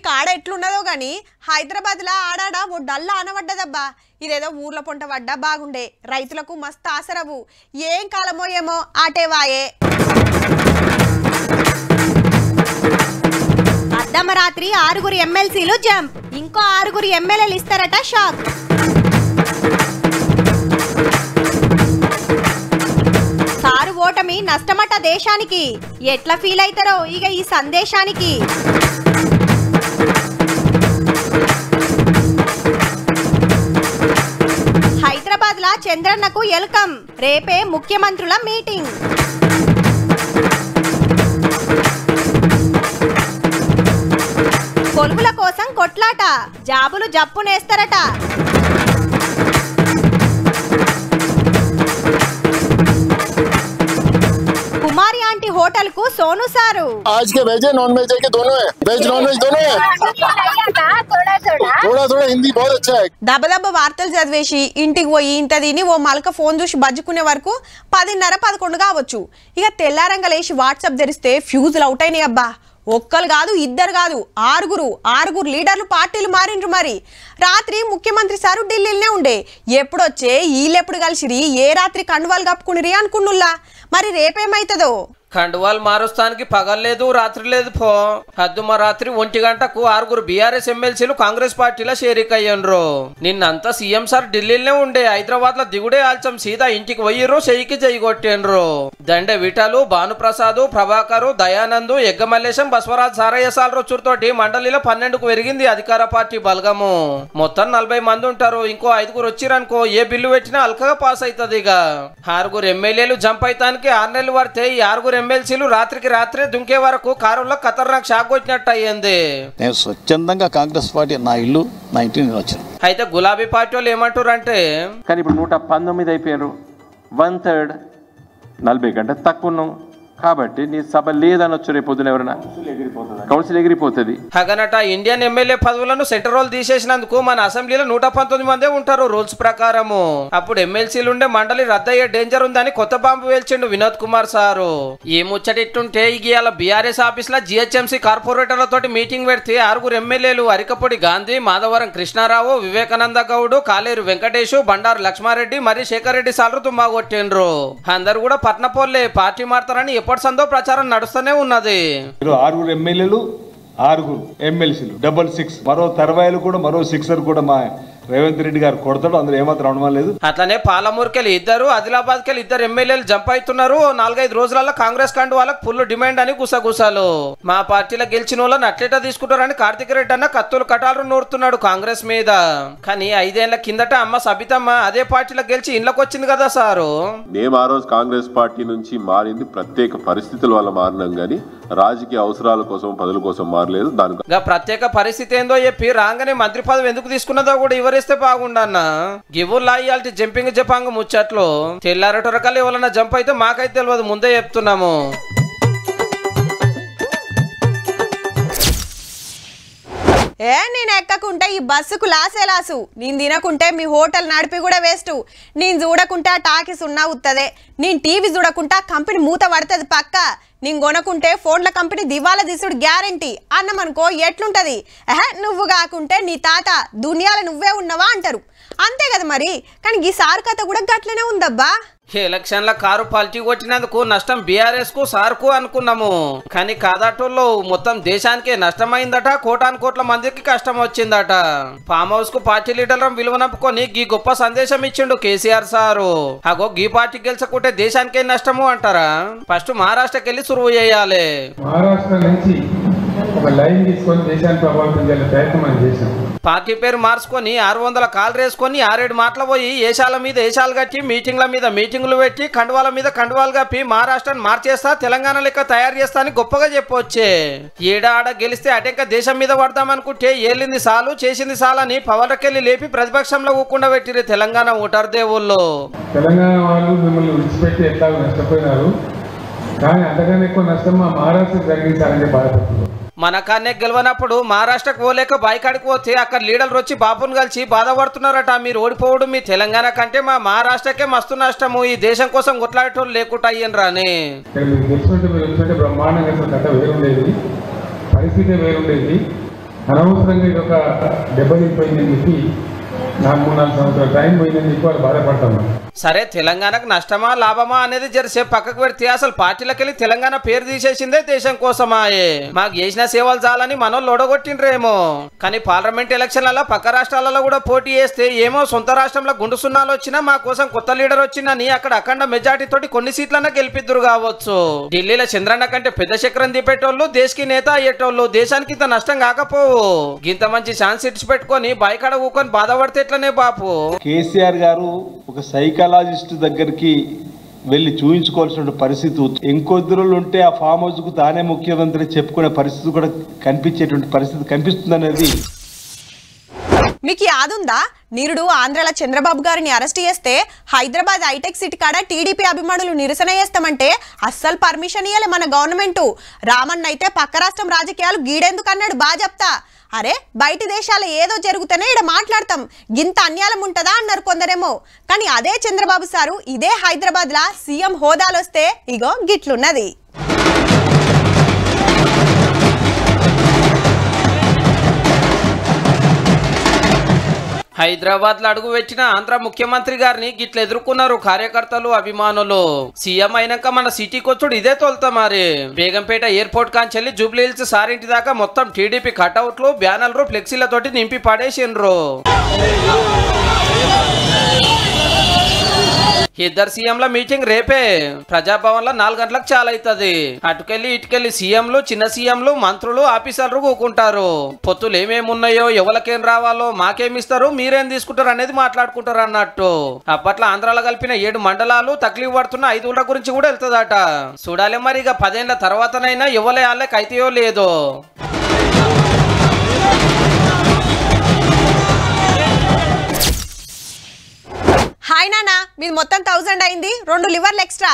కాడ ఎట్లున్నదో గాని హైదరాబాద్లో ఆడాడ ఓ డల్లా అనబడ్డదబ్బా. ఇదేదో ఊర్ల పొంట పడ్డా బాగుండే, రైతులకు మస్తు ఆసరవు. ఏం కాలమో ఏమో ఆటేవాయే. అర్ధమరాత్రి 6 ఎమ్మెల్సీలు జంప్, ఇంకో 6 ఎమ్మెల్యేలు ఇస్తారట షాక్. సారు ఓటమి నష్టమట దేశానికి, ఎట్లా ఫీల్ అవుతారో ఇక ఈ సందేశానికి. హైదరాబాద్ లా చంద్రన్నకు వెల్కమ్, రేపే ముఖ్యమంత్రుల మీటింగ్. కొలువుల కోసం కొట్లాట, జాబులు జప్పునేస్తారట. कुमारी आंटी होटल को सोनू सारू आज के वेज है नॉन वेज है कि दोनों है? वेज नॉन वेज दोनों है। थोड़ा थोड़ा हिंदी बहुत अच्छा है. దబదబ వార్తలు చదివేసి ఇంటికి పోయి ఇంత తిని ఓ మలక ఫోన్ చూసి బజ్జుకునే వరకు 10:30-11 కావచ్చు. ఇక తెల్లారంగా లేచి వాట్సాప్ తెరిస్తే ఫ్యూజులు అవుట్ అయినాయి అబ్బా. ఒక్కరు కాదు, ఇద్దరు కాదు, 6 లీడర్లు పార్టీలు మారిండ్రు. మరి రాత్రి ముఖ్యమంత్రి సారు ఢిల్లీలోనే ఉండే. ఎప్పుడొచ్చే వీళ్ళెప్పుడు కలిసిరి, ఏ రాత్రి కండువాలు కప్పుకునిరి అనుకున్నుల్లా. మరి రేపేమైతుందో? కండువాలు మారుస్తానికి పగల్లేదు రాత్రి లేదు పో. హద్దుమ రాత్రి 1 గంటకు 6 బీఆర్ఎస్ ఎమ్మెల్సీలు కాంగ్రెస్ పార్టీలో చేరికయ్యండ్రు. నిన్నంతా సీఎం సార్ ఢిల్లీలోనే ఉండే. హైదరాబాద్ లో దిగుడే ఆల్చం సీదా ఇంటికి పోయిర్రు, చెయ్యికి చెయ్యి కొట్టిండ్రు. దండే విఠలు, భానుప్రసాద్, ప్రభాకరు, దయానందు, ఎగ్గమల్లేశం, బసవరాజ్ సారయ్య సాల్ రొచ్చుతోటి మండలిలో 12కు పెరిగింది అధికార పార్టీ బలగము. మొత్తం 40 మంది ఉంటారు. ఇంకో 5 వచ్చిరనుకో ఏ బిల్లు పెట్టినా అల్కగా పాస్ అవుతుంది. ఇక 6 ఎమ్మెల్యేలు జంప్ అయితానికి 6 నెలలు పడితే ఈ 6 ఎమ్మెల్సీలు రాత్రికి రాత్రే దుంకే వరకు కారులో ఖతర్నాక్ షాక్ వచ్చినట్టు అయ్యింది. నేను స్వచ్ఛందంగా కాంగ్రెస్ పార్టీ నా ఇల్లు నా ఇంటిని వచ్చాను. అయితే గులాబీ పార్టీ వాళ్ళు ఏమంటారు అంటే, కానీ ఇప్పుడు 119 అయిపోయారు, 1/3 40 గంటలు తక్కువ ఉన్నాం కాబట్టి నీ సభ లేదనొచ్చు. రేపు పొద్దున ఎవరైనా కౌన్సిల్ ఎగిరిపోతుంది. హగనట ఇండియన్ ఎమ్మెల్యే పదవులను సెంట్రల్ తీసేసినందుకు మన అసెంబ్లీలో 119 మందే ఉంటారు రూల్స్ ప్రకారము. అప్పుడు ఎమ్మెల్సీలు ఉండే మండలి రద్దయ్యే డేంజర్ ఉందని కొత్త బాంబు వేల్చిండు వినోద్ కుమార్ సారు. ఈ ముచ్చటిట్టుంటే ఇవాళ బీఆర్ఎస్ ఆఫీస్ లో జిహెచ్ఎంసీ కార్పొరేటర్లతో మీటింగ్ పెడితే 6 ఎమ్మెల్యేలు అరికపొడి గాంధీ, మాధవరం కృష్ణారావు, వివేకానంద గౌడ్, కాలేరు వెంకటేష్, బండారు లక్ష్మారెడ్డి, మరి శేఖర్ రెడ్డి సార్లు తుమ్మా కొట్టిండ్రు. అందరు కూడా పట్నపోలే పార్టీ మారుతారని ఎప్పటి సందో ప్రచారం నడుస్తూనే ఉన్నది. 6 ఎమ్మెల్యేలు 6 ఎమ్మెల్సీలు 66 మరో తర్వాయిలు కూడా మరో 6 కూడా మా రేవంత్ రెడ్డి గారు కొడతాడు, అందులో ఏమాత్రం అనుమానం లేదు. అట్లనే పాలమూరుకెళ్ళి 2, ఆదిలాబాద్ కెళ్ళి 2 ఎమ్మెల్యేలు జంప్ అవుతున్నారు. 4-5 రోజులలో కాంగ్రెస్ కండు వాళ్ళకి ఫుల్ డిమాండ్ అని గుసగుసాలు. మా పార్టీలో గెలిచిన వాళ్ళని అట్లేటా తీసుకుంటారని కార్తిక్ రెడ్డి అన్న కత్తులు కటాలు నూరుతున్నాడు కాంగ్రెస్ మీద. కానీ 5 ఏళ్ల కిందట అమ్మ సబితమ్మ అదే పార్టీలో గెలిచి ఇంట్లోకి వచ్చింది కదా సారు. మేము ఆ రోజు కాంగ్రెస్ పార్టీ నుంచి మారింది ప్రత్యేక పరిస్థితుల వల్ల మారినాం గానీ రాజకీయ అవసరాల కోసం పదవుల కోసం మారలేదు. దాని ప్రత్యేక పరిస్థితి ఏందో చెప్పి రాగానే మంత్రి పదవి ఎందుకు తీసుకున్నదో కూడా వివరిస్తే బాగుండన్న. గివ్వుల్లా ఇయాల్టి జంపింగ్ జపాంగ్ ముచ్చట్లు తెల్లారటొరకల్లి ఎవరన్నా జంప్ అయితే మాకైతే తెలియదు, ముందే చెప్తున్నాము. నేను ఎక్కకుంటే ఈ బస్సుకు లాసే లాసు, నేను తినకుంటే మీ హోటల్ నడిపి కూడా వేస్ట్, నేను చూడకుంటే ఆ టాకీస్ ఉన్నా ఉత్తదే, నేను టీవీ చూడకుంటా కంపెనీ మూత పడుతుంది పక్క, నేను కొనకుంటే ఫోన్ల కంపెనీ దివాలా తీసుడు గ్యారంటీ అన్నమనుకో ఎట్లుంటది. నువ్వు కాకుంటే నీ తాత దునియాలో నువ్వే ఉన్నావా అంటారు. అంతే కదా మరి. కానీ ఈ సార్ కథ కూడా గట్లనే ఉందబ్బా. ఎలక్షన్ల కారు పల్టీ కొట్టినందుకు నష్టం బీఆర్ఎస్ కు సార్కు అనుకున్నాము. కానీ కాదాటోళ్ళు మొత్తం దేశానికే నష్టమైందట, కోటాను మందికి కష్టం వచ్చిందట. ఫామ్ హౌస్ కు పార్టీ లీడర్లను విలువనంపుకొని గీ గొప్ప సందేశం ఇచ్చిండు కేసీఆర్ సారు. అగో గీ పార్టీ గెలిచకుంటే దేశానికే నష్టము అంటారా? ఫస్ట్ మహారాష్ట్రకి వెళ్ళి సురువు చేయాలి. మహారాష్ట్ర నుంచి ఒక లైన్ తీసుకొని దేశాన్ని ప్రభావితం చేయాలి ప్రయత్నం మనం చేశాం. పార్టీ పేరు మార్చుకొని 600 కాళ్ళు వేసుకొని 6-7 మాటలు పోయి ఏషాల మీద ఏషాలు కట్టి మీటింగ్ల మీద మీటింగులు పెట్టి కండువాల మీద కండువాలు కప్పి మహారాష్ట్రను మార్చేస్తా, తెలంగాణ లెక్క తయారు చేస్తా అని గొప్పగా చెప్పొచ్చే. ఏడాడ గెలిస్తే అటెంక దేశం మీద పడదామనుకుంటే ఏలింది సాలు చేసింది సాలని పవర్లకెళ్ళి లేపి ప్రతిపక్షంలో ఊకుండా పెట్టిరు తెలంగాణ ఓటర్ దేవుళ్ళు. తెలంగాణ వాళ్ళు మిమ్మల్ని విడిచిపెట్టి ఎట్లా నష్టపోయినారు, కానీ అంతకన్నా ఎక్కువ నష్టం మా మహారాష్ట్ర జరిగించాలని బాధపడుతున్నారు. మన కాన్నే గెలవనప్పుడు మహారాష్ట్రకు పోలేక బాయికాడికి పోతే అక్కడ లీడర్లు వచ్చి బాబును కలిసి బాధపడుతున్నారట. మీరు ఓడిపోవడం మీ తెలంగాణ కంటే మా మహారాష్ట్రకే మస్తు నష్టము, ఈ దేశం కోసం కొట్లాడేటోళ్ళు లేకుండా అయ్యిండ్రాని. బ్రహ్మాండంగా కథ వేరుండేది, పరిస్థితి వేరుండేది. అనవసరంగా ఇది ఒక దెబ్బతిపోయిందని చెప్పి నాకు 3-4 సంవత్సరాల టైం పోయిందని చెప్పి వాళ్ళు బాధపడతాను. సరే తెలంగాణకు నష్టమా లాభమా అనేది జరసేపు పక్కకు పెడితే అసలు పార్టీలకెళ్ళి తెలంగాణ పేరు తీసేసిందే దేశం కోసమాయే. మాకు చేసిన సేవలు చాలని మనోళ్ళు ఓడగొట్టిండ్రేమో, కానీ పార్లమెంట్ ఎలక్షన్లలో పక్క రాష్ట్రాలలో కూడా పోటీ చేస్తే ఏమో సొంత రాష్ట్రంలో గుండు సున్నాలు వచ్చినా మా కోసం కొత్త లీడర్ వచ్చిందని అక్కడ అఖండ మెజార్టీ తోటి కొన్ని సీట్లన్నా గెలిపిద్దురు కావచ్చు. ఢిల్లీలో చంద్రన్న కంటే పెద్ద చక్రం దిపేటోళ్ళు దేశకి నేత అయ్యేటోళ్ళు దేశానికి ఇంత నష్టం కాకపోవు. ఇంత మంచి ఛాన్స్ ఇచ్చి పెట్టుకొని బయకాడ ఊకొని బాధపడితే ఎట్లనే బాపు. కేసీఆర్ గారు ఒక సైకాలజిస్ట్ దగ్గరికి వెళ్ళి చూయించుకోవాల్సిన పరిస్థితి, ఇంకొద్ది రోజులు ఉంటే ఆ ఫామ్ హౌస్ కు తానే ముఖ్యమంత్రి చెప్పుకునే పరిస్థితి కూడా కనిపించేటువంటి పరిస్థితి కనిపిస్తుంది అనేది. మీకు యాదుందా, నిరుడు ఆంధ్రాల చంద్రబాబు గారిని అరెస్ట్ చేస్తే హైదరాబాద్ హైటెక్ సిటీ కాడ టీడీపీ అభిమానులు నిరసన చేస్తామంటే అస్సలు పర్మిషన్ ఇయ్యాలి మన గవర్నమెంట్. రామన్న అయితే పక్క రాష్ట్రం రాజకీయాలు గీడెందుకు అన్నాడు బాజప్తా. అరే బయటి దేశాలు ఏదో జరుగుతూనే ఇక్కడ మాట్లాడతాం, గింత అన్యాయం ఉంటుందా అన్నారు కొందరేమో. కానీ అదే చంద్రబాబు సారు ఇదే హైదరాబాద్ లా సీఎం హోదాలు వస్తే ఇగో గిట్లున్నది. హైదరాబాద్ లో అడుగు పెట్టిన ఆంధ్ర ముఖ్యమంత్రి గారిని గిట్ల ఎదుర్కొన్నారు కార్యకర్తలు అభిమానులు. సీఎం అయినాక మన సిటీకి వచ్చుడు ఇదే తొలుతా మరి. బేగంపేట ఎయిర్పోర్ట్ కాంచెల్లి జూబ్లీ హిల్స్ సారింటి దాకా మొత్తం టీడీపీ కటౌట్లు బ్యానర్లు ఫ్లెక్సీలతోటి నింపి పడేసిండ్రు. ఇద్దరు సీఎంల మీటింగ్ రేపే ప్రజాభవన్ లో 4 గంటలకు చాలా అవుతుంది. అటుకెళ్ళి ఇటుకెళ్ళి సీఎంలు చిన్న సీఎంలు మంత్రులు ఆఫీసర్లు కూకుంటారు. పొత్తులు ఏమేమి ఉన్నాయో ఎవరికేం రావాలో మాకేమిస్తారు మీరేం తీసుకుంటారు అనేది మాట్లాడుకుంటారు అన్నట్టు. అప్పట్లో ఆంధ్రాలో కలిపిన 7 మండలాలు తక్లీఫ్ పడుతున్న 5 ఊళ్ళ గురించి కూడా వెళ్తుందట. చూడాలి మరి ఇక 10 ఏళ్ల తర్వాతనైనా ఎవరి వాళ్ళకి అయితేయో లేదో. హాయ్ నాన్న, మీది మొత్తం 1000 అయింది, 2 లివర్లు ఎక్స్ట్రా.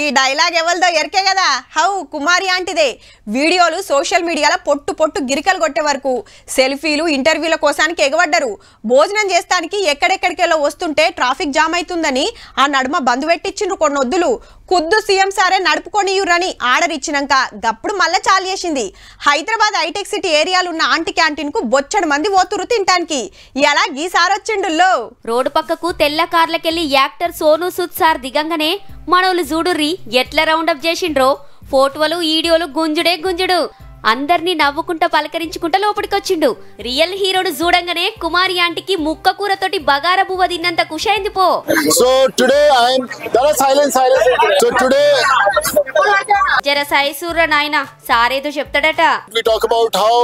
ఈ డైలాగ్ ఎవరిదో ఎరికే కదా, హౌ కుమారి ఆంటీదే. వీడియోలు సోషల్ మీడియాలో పొట్టు పొట్టు గిరికలు కొట్టే వరకు సెల్ఫీలు ఇంటర్వ్యూల కోసానికి ఎగబడ్డరు. భోజనం చేస్తానికి ఎక్కడెక్కడికెళ్ళో వస్తుంటే ట్రాఫిక్ జామ్ అవుతుందని ఆ నడుమ బంధు పెట్టించిండ్రు కొన్ని వద్దులు. ఖుద్దు సీఎం సారే నడుపుకొనియురని ఆర్డర్ ఇచ్చినాక గప్పుడు మళ్ళా చాలు చేసింది. హైదరాబాద్ హైటెక్ సిటీ ఏరియాలో ఉన్న ఆంటీ క్యాంటీన్ కు బొచ్చడు మంది పోతురు తింటానికి. ఇలా గీసారి వచ్చిండుల్లో. రోడ్డు పక్కకు తెల్ల కార్లకెళ్లి యాక్టర్ సోను సూద్ సార్ దిగంగానే మనోళ్ళు చూడుర్రి ఎట్లా రౌండప్ చేసిండ్రో. ఫోటోలు వీడియోలు గుంజుడే గుంజుడు. అందరినీ నవ్వుకుంటా పలకరించుకుంటా లోపలికొచ్చిండు. రియల్ హీరోను చూడంగానే కుమారి ఆంటీకి ముక్క కూరతోటి బగార బువ్వ తిన్నంత ఖుషైంది పో. So today I am silence. So today జర సైసూర్ర నాయనా, సారేదో చెప్తాడట. we talk about how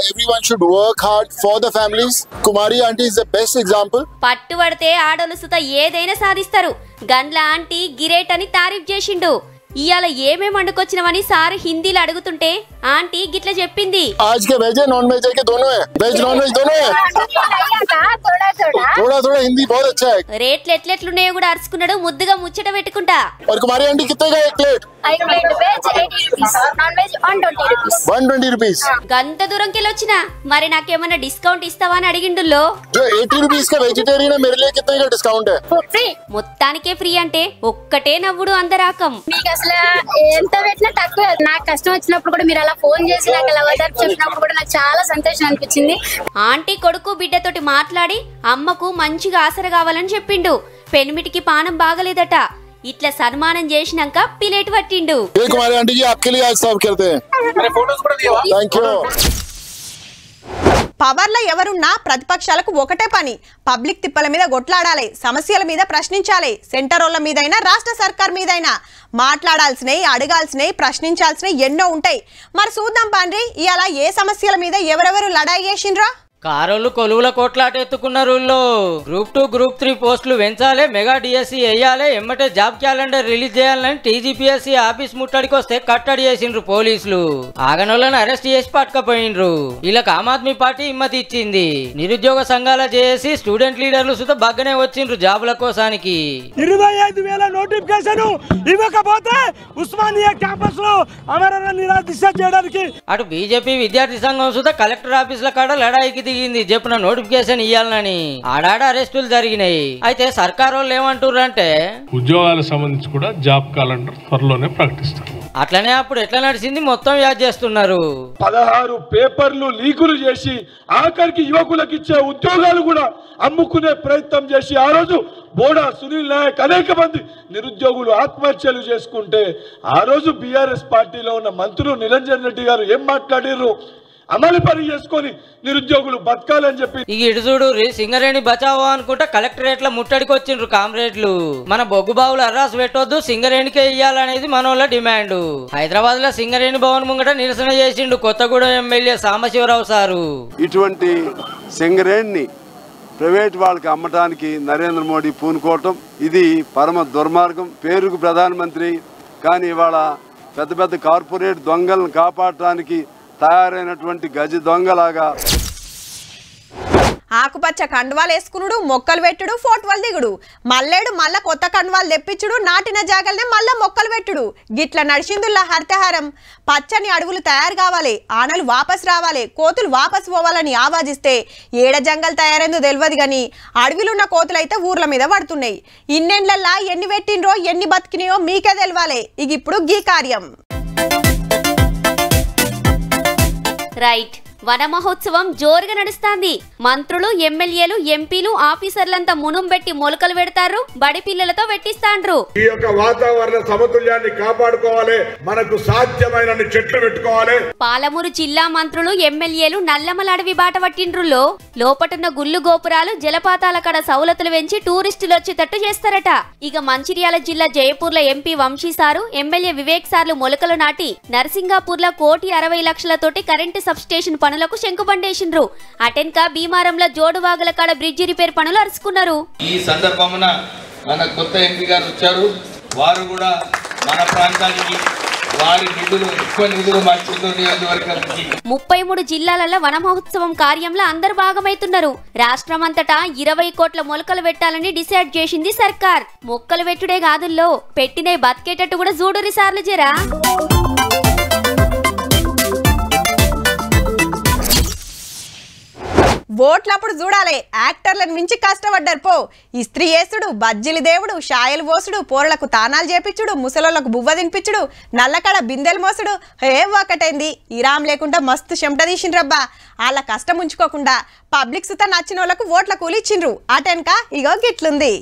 everyone should work hard for the families. Kumari aunty is the best example. పట్టుబడితే ఆడోళ్ళు సుత ఏదైనా సాధిస్తారు. గండ్ల ఆంటీ గిరేట్ అని తారీఫ్ చేసిండు. ఇయాల ఏమేం వండుకొచ్చినవని సార్ హిందీలో అడుగుతుంటే ఆంటీ గిట్ల చెప్పింది. आज के वेज है नॉन वेज है के दोनों है, वेज नॉन वेज दोनों है. थोड़ा थोड़ा हिंदी बहुत अच्छा है. రేట్లు ఎట్లెట్లున్నాయో కూడా అరుచుకున్నాడు ముద్దుగా ముచ్చట పెట్టుకుంటా. और कुमारी आंटी कितने का एक प्लेट? एक plate veg 80 rupees, non veg 120 rupees. 120 rupees. గంత దూరంకెళ్ళి వచ్చినా మరి నాకేమన్నా డిస్కౌంట్ ఇస్తావా అని అడిగిండుల్లో. जो 80 रुपीस का वेजिटेरियन है मेरे लिए कितने का डिस्काउंट है? ఫ్రీ. మొత్తానికే ఫ్రీ అంటే ఒక్కటే నవ్వుడు అందరాకం. మీకు అసలు ఎంత పెట్టినా తక్కువ. నాకు కష్టం వచ్చినప్పుడు కూడా మీరు అలా ఫోన్ చేసి నాకు అలా వదార్పు చెప్పినప్పుడు కూడా నాకు చాలా సంతోషం అనిపించింది. ఆంటీ కొడుకు బిడ్డతోటి మాట్లాడి అమ్మకు మంచిగా ఆసర కావాలని చెప్పిండు. పెనిమిటికి పానం బాగలేదట. ఇట్లా సన్మానం చేసినాక ప్లేట్ పట్టిండు. कुमारी आंटी जी आपके लिए आज सर्व करते हैं. Thank you. పవర్లో ఎవరున్నా ప్రతిపక్షాలకు ఒకటే పని, పబ్లిక్ తిప్పల మీద కొట్లాడాలి, సమస్యల మీద ప్రశ్నించాలి. సెంటరోళ్ళ మీదైనా రాష్ట్ర సర్కార్ మీదైనా మాట్లాడాల్సినవి, అడగాల్సినవి, ప్రశ్నించాల్సినవి ఎన్నో ఉంటాయి. మరి చూద్దాం పాండ్రి ఇవాళ ఏ సమస్యల మీద ఎవరెవరు లడాయి చేసిండ్రా. కారోళ్ళు కొలువుల కోట్లాట ఎత్తుకున్నారు. గ్రూప్ 2 గ్రూప్ 3 పోస్టులు పెంచాలి, మెగా డిఎస్సి వేయాలి, ఎమ్మటే జాబ్ క్యాలెండర్ రిలీజ్ చేయాలని టీజీపీఎస్సీ ఆఫీస్ ముట్టడికి వస్తే కట్టడి చేసిండ్రు పోలీసులు. ఆగనోళ్ళని అరెస్ట్ చేసి పట్టుకపోయిండ్రు. వీళ్ళకి ఆమ్ ఆద్మీ పార్టీ హిమ్మతి ఇచ్చింది. నిరుద్యోగ సంఘాల చేసి స్టూడెంట్ లీడర్లు సుత బగ్గనే వచ్చిండ్రు జాబుల కోసానికి. 25,000 నోటిఫికేషన్ ఇవ్వకపోతే ఉస్మానియా క్యాంపస్ లో అమరణ నిరాదీక్ష చేయడానికి అటు బీజేపీ విద్యార్థి సంఘం సుత కలెక్టర్ ఆఫీసుల కాడ లడాయికి దిగింది. చెప్పిన నోటిఫికేషన్ ఇవ్వాలని ఆడాడ అరెస్టులు జరిగినాయి. అయితే సర్కారు వాళ్ళు ఏమంటారు అంటే ఉద్యోగాలకు సంబంధించి కూడా జాబ్ క్యాలెండర్ త్వరలోనే ప్రకటిస్తారు. అట్లనే అప్పుడు ఎట్లా నడిచింది మొత్తం యాద్ చేస్తున్నారు. 16 పేపర్లు లీకులు చేసి ఆఖరికి యువకులకు ఇచ్చే ఉద్యోగాలు కూడా అమ్ముకునే ప్రయత్నం చేసి ఆ రోజు బోడా సునీల్ నాయక్ అనేక మంది నిరుద్యోగులు ఆత్మహత్యలు చేసుకుంటే ఆ రోజు బీఆర్ఎస్ పార్టీలో ఉన్న మంత్రులు నిరంజన్ రెడ్డి గారు ఏం మాట్లాడారు, అమలు పని చేసుకొని నిరుద్యోగులు బతకాలని చెప్పి. ఇక ఇటు చూడు సింగరేణి బచావో అనుకుంటా కలెక్టరేట్ల ముట్టడికి వచ్చిండ్రు కామ్రేడ్లు. మన బొగ్గు బావులు అర్రాసు పెట్టొద్దు, సింగరేణికే ఇయ్యాలనేది మనోళ్ళ డిమాండ్. హైదరాబాద్ లో సింగరేణి భవన్ ముంగట నిరసన చేసిండు కొత్తగూడెం ఎమ్మెల్యే సాంబశివరావు సారు. ఇటువంటి సింగరేణిని ప్రైవేట్ వాళ్ళకి అమ్మటానికి నరేంద్ర మోడీ పూనుకోవటం ఇది పరమ దుర్మార్గం. పేరుకు ప్రధానమంత్రి కానీ ఇవాళ పెద్ద పెద్ద కార్పొరేట్ దొంగలను కాపాడటానికి తయారైనటువంటి గజ దొంగలాగా ఆకుపచ్చ కండువాలు వేసుకునుడు, మొక్కలు పెట్టుడు, ఫోటోలు దిగుడు, మల్లేడు మళ్ళా కొత్త కండువాలు తెప్పించుడు, నాటిన జాగల్నే మళ్ళా మొక్కలు పెట్టుడు. గిట్ల నడిచిందుల్లా హరితహారం. పచ్చని అడవులు తయారు కావాలి, ఆనలు వాపస్ రావాలి, కోతులు వాపస్ పోవాలని ఆవాజిస్తే ఏడ జంగల్ తయారైందో తెలియదు గాని అడవిలున్న కోతులైతే ఊర్ల మీద పడుతున్నాయి. ఇన్నెండ్లల్లా ఎన్ని పెట్టిండ్రో ఎన్ని బతికినాయో మీకే తెలియాలి. ఇక ఇప్పుడు గీ కార్యం. రైట్, వన మహోత్సవం జోరుగా నడుస్తాంది. మంత్రులు, ఎమ్మెల్యేలు, ఎంపీలు, ఆఫీసర్లంతా మునుంబెట్టి మొలకలు పెడతారు, బడి పిల్లలతో పెట్టిస్తాండ్రు. ఈ యొక్క వాతావరణ సమతుల్యాన్ని కాపాడుకోవాలి, మనకు సాధ్యమైన చెట్లు పెట్టుకోవాలి. పాలమూరు జిల్లా మంత్రులు, ఎమ్మెల్యేలు నల్లమల అడవి బాట పట్టిండ్రులో లోపటున్న గుళ్ళు గోపురాలు, జలపాతాల కడ సౌలతులు పెంచి టూరిస్టులు వచ్చేటట్టు చేస్తారట. ఇక మంచిర్యాల జిల్లా జయపూర్ల MP Vamshi sir, MLA Vivek సార్లు మొలకలు నాటి నర్సింగాపూర్ల 1,60,00,000తోటి కరెంటు సబ్ స్టేషన్ పనులకు శంకుబండేసిండ్రు. అటెన్కా భీమారంలో జోడువాగుల కాడ బ్రిడ్జి రిపేర్ పనులు అరుచుకున్నారు. ఈ సందర్భమున మన కొత్త ఎంపీ గారు వచ్చారు. వారు కూడా మన ప్రాంతానికి వారి నిధులు ఎక్కువ నిధులు మా చిత్తూరు నియోజకవర్గానికి 33 జిల్లాలలో వన మహోత్సవం కార్యంలో అందరు భాగమైతున్నారు. రాష్ట్రమంతటా 20 కోట్ల మొలకలు పెట్టాలని డిసైడ్ చేసింది సర్కార్. మొక్కలు పెట్టుడే కాదుల్లో పెట్టినే బతికేటట్టు కూడా చూడురి సార్లు జరా. ఓట్లప్పుడు చూడాలి, యాక్టర్లను మించి కష్టపడ్డారు పో. ఇస్త్రీ వేసుడు, బజ్జీలు దేవుడు, షాయలు పోసుడు, పోరలకు తానాలు చేపించుడు, ముసలోళ్లకు బువ్వ తినిపించుడు, నల్లకడ బిందెలు మోసుడు, ఏం ఒకటైంది. ఇరామ్ లేకుండా మస్తు చెమట తీసిండ్రబ్బా. వాళ్ళ కష్టం ఉంచుకోకుండా పబ్లిక్ సుత నచ్చిన వాళ్ళకు ఓట్ల కూలి ఇచ్చిండ్రు. అటెన్క ఇగో గిట్లుంది.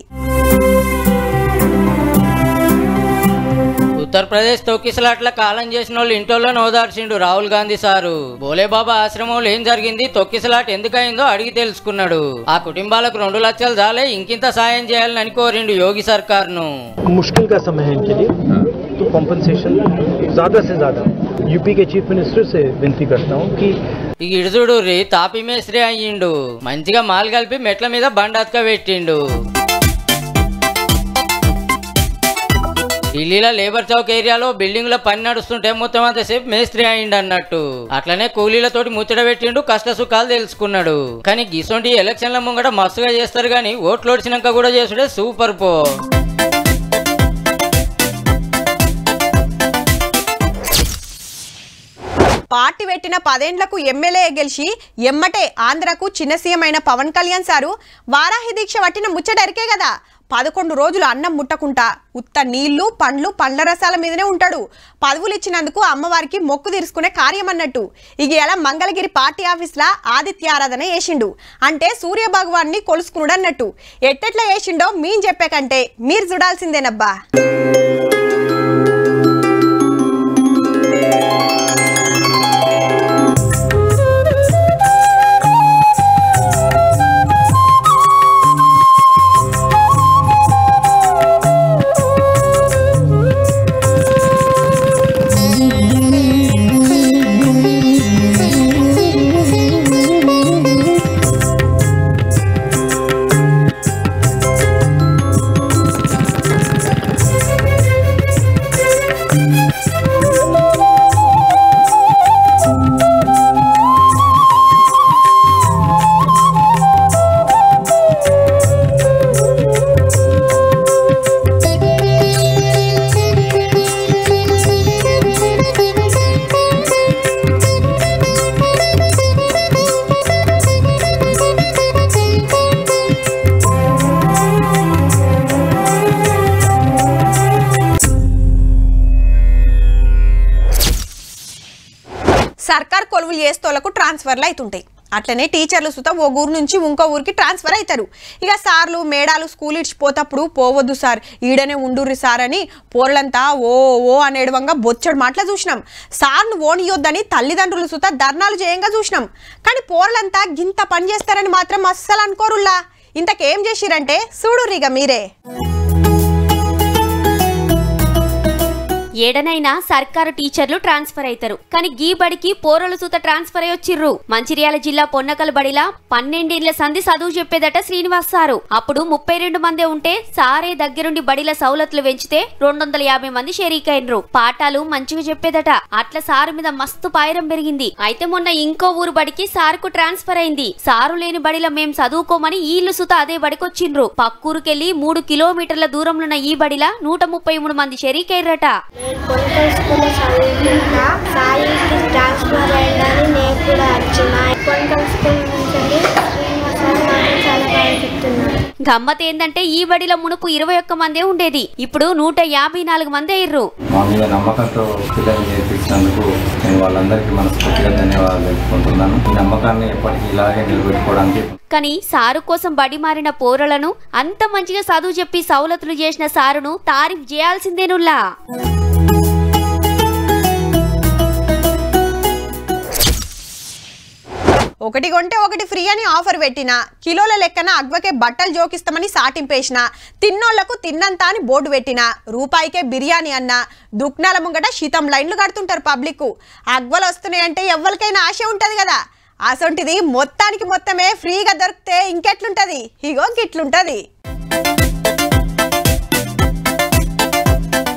ఉత్తరప్రదేశ్ తొక్కిసలాట్ల కాలం చేసిన వాళ్ళు ఇంటోళ్ళ ఓదార్చిండు రాహుల్ గాంధీ సారు. బోలేబాబా ఆశ్రమంలో ఏం జరిగింది, తొక్కిసలాట్ ఎందుకైందో అడిగి తెలుసుకున్నాడు. ఆ కుటుంబాలకు 2 లక్షలు చాలే, ఇంకింత సాయం చేయాలని కోరిండు యోగి సర్కార్ ను. मुश्किल का समय है इनके लिए, तो कॉम्पनसेशन ज्यादा से ज्यादा यूपी के चीफ मिनिस्टर से विनती करता हूँ कि ఇడుచుడు తాపి మేస్త్రి అయ్యిండు. మంచిగా మాల్ కలిపి మెట్ల మీద బండాత్క పెట్టిండు. ఢిల్లీలో లేబర్ చౌక్ ఏరియాలో బిల్డింగ్ లో పని నడుస్తుంటే మొత్తం అంతసేపు మేస్త్రి అయిండు అన్నట్టు. అట్లనే కూలీలతోటి ముచ్చట పెట్టిండు, కష్ట సుఖాలు తెలుసుకున్నాడు. కానీ గిసొంటి ఎలక్షన్ల ముంగట మస్తుగా చేస్తారు గాని ఓట్లు ఓడిచినాక కూడా చేసుడే సూపర్ పో. పార్టీ పెట్టిన 10 ఏళ్లకు ఎమ్మెల్యే గెలిచి ఎమ్మటే ఆంధ్రకు చిన్న సీఎం అయిన పవన్ కళ్యాణ్ సారు వారాహి దీక్ష పట్టిన ముచ్చటరికే కదా. 11 రోజులు అన్నం ముట్టకుంటా ఉత్త నీళ్లు, పండ్లు, పండ్ల రసాల మీదనే ఉంటాడు. పదవులు ఇచ్చినందుకు అమ్మవారికి మొక్కు తీర్చుకునే కార్యం అన్నట్టు. ఇక ఎలా మంగళగిరి పార్టీ ఆఫీస్లా ఆదిత్య ఆరాధన చేసిండు. అంటే సూర్య భగవాన్ని కొలుసుకున్నాడు అన్నట్టు. ఎట్టెట్లా చేసిండో మీన్ చెప్పే కంటే మీరు చూడాల్సిందేనబ్బా. ట్రాన్స్ఫర్లు అవుతుంటాయి. అట్లనే టీచర్లు సుత ఓ ఊరు నుంచి ఇంకో ఊరికి ట్రాన్స్ఫర్ అవుతారు. ఇక సార్లు మేడాలు స్కూల్ ఇచ్చిపోతప్పుడు పోవద్దు సార్ ఈడనే ఉండుర్రి సార్ అని పోర్లంతా ఓ అనేడవంగా బొచ్చడు మాటలు చూసినాం. సార్ను ఓనియొద్దని తల్లిదండ్రులు సుత ధర్నాలు చేయంగా చూసినాం. కానీ పోర్లంతా గింత పని చేస్తారని మాత్రం అస్సలు అనుకోరుల్లా. ఇంతకేం చేసిరంటే చూడుర్రిగా మీరే. ఏడనైనా సర్కారు టీచర్లు ట్రాన్స్ఫర్ అవుతారు. కానీ గీ బడికి పోరలు సూత ట్రాన్స్ఫర్ అయ్యొచ్చిర్రు. మంచిర్యాల జిల్లా పొన్నకల్ బడిలా 12 ఏళ్ల సంధి చదువు చెప్పేదట శ్రీనివాస్ సారు. అప్పుడు 32 మందే ఉంటే సారే దగ్గరుండి బడిల సౌలతులు పెంచితే 250 మంది షరీకైనరు. పాఠాలు మంచిగా చెప్పేదట. అట్లా సారు మీద మస్తు పాయరం పెరిగింది. అయితే మొన్న ఇంకో ఊరు బడికి సారుకు ట్రాన్స్ఫర్ అయింది. సారు లేని బడిలో మేం చదువుకోమని ఈళ్లు సుత అదే బడికొచ్చిండ్రు. పక్కూరుకెళ్లి 3 కిలోమీటర్ల దూరంలో ఈ బడిలా 133 మంది షరీకైర్రట. గమ్మత్ ఏందంటే ఈ బడిలో మునుపు 21 మందే ఉండేది. ఇప్పుడు 154 మంది అయ్యారు. మా మీద నమ్మకంతో పిల్లల్ని చేర్పించినందుకు నేను వాళ్ళందరికీ మనస్ఫూర్తిగా ధన్యవాదాలు తెలుపుకుంటున్నాను. ఈ నమ్మకాన్ని ఎప్పటికీ ఇలాగే నిలబెట్టుకోవడానికి. కానీ సారు కోసం బడి మారిన పోరలను అంత మంచిగా చదువు చెప్పి సౌలతులు చేసిన సారును తారీఫ్ చేయాల్సిందేనుల్లా. ఒకటి కొంటే ఒకటి ఫ్రీ అని ఆఫర్ పెట్టిన, కిలోల లెక్కన అగ్వకే బట్టలు జోకిస్తామని సాటింపేసిన, తిన్నోళ్లకు తిన్నంత అని బోర్డు పెట్టిన, రూపాయికే బిర్యానీ అన్న, దుక్నాల ముంగట శీతం లైన్లు కడుతుంటారు పబ్లిక్. అగ్వలు వస్తున్నాయంటే ఎవరికైనా ఆశ ఉంటది కదా. అసొంటిది మొత్తానికి మొత్తమే ఫ్రీగా దొరికితే ఇంకెట్లుంటది. ఇగో గిట్లుంటది.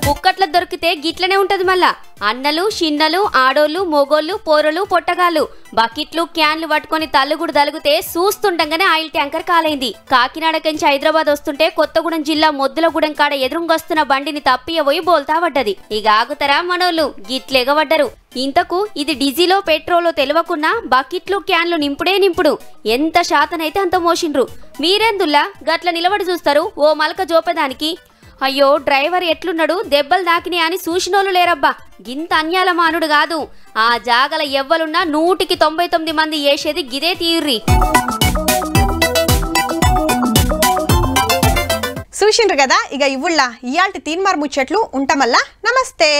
కుక్కట్ల దొరికితే గిట్లనే ఉంటది. మళ్ళా అన్నలు చిన్నలు ఆడోళ్ళు మొగోళ్ళు పోరలు పొట్టగాళ్ళు బకెట్లు క్యాన్లు పట్టుకొని తల్లుగుడు తలుగుతే చూస్తుండగానే ఆయిల్ ట్యాంకర్ కాలైంది. కాకినాడకించి హైదరాబాద్ వస్తుంటే కొత్తగూడెం జిల్లా మొద్దులగూడెం కాడ ఎదురుంగొస్తున్న బండిని తప్పియబోయి బోల్తా పడ్డది. ఇక ఆగుతారా మనోళ్ళు, గిట్లెగబడ్డరు. ఇంతకు ఇది డీజిలో పెట్రోలో తెలియకున్నా బకెట్లు క్యాన్లు నింపుడు. ఎంత శాతనైతే అంత మోసిండ్రు. మీరెందుల్లా గట్ల నిలబడి చూస్తారు ఓ మలక జోపేదానికి? అయ్యో డ్రైవర్ ఎట్లున్నాడు, దెబ్బలు దాకిని అని చూసినోళ్ళు లేరబ్బా. గింత అన్యాల మానుడు కాదు. ఆ జాగల ఎవ్వలున్నా 199 మంది చేసేది గిదే తీర్రి. చూసిండ్రు కదా. ఇక ఇవ్వుళ్ళ ఇయాల్టి తీన్మార్ ముచ్చట్లు ఉంటామల్లా. నమస్తే.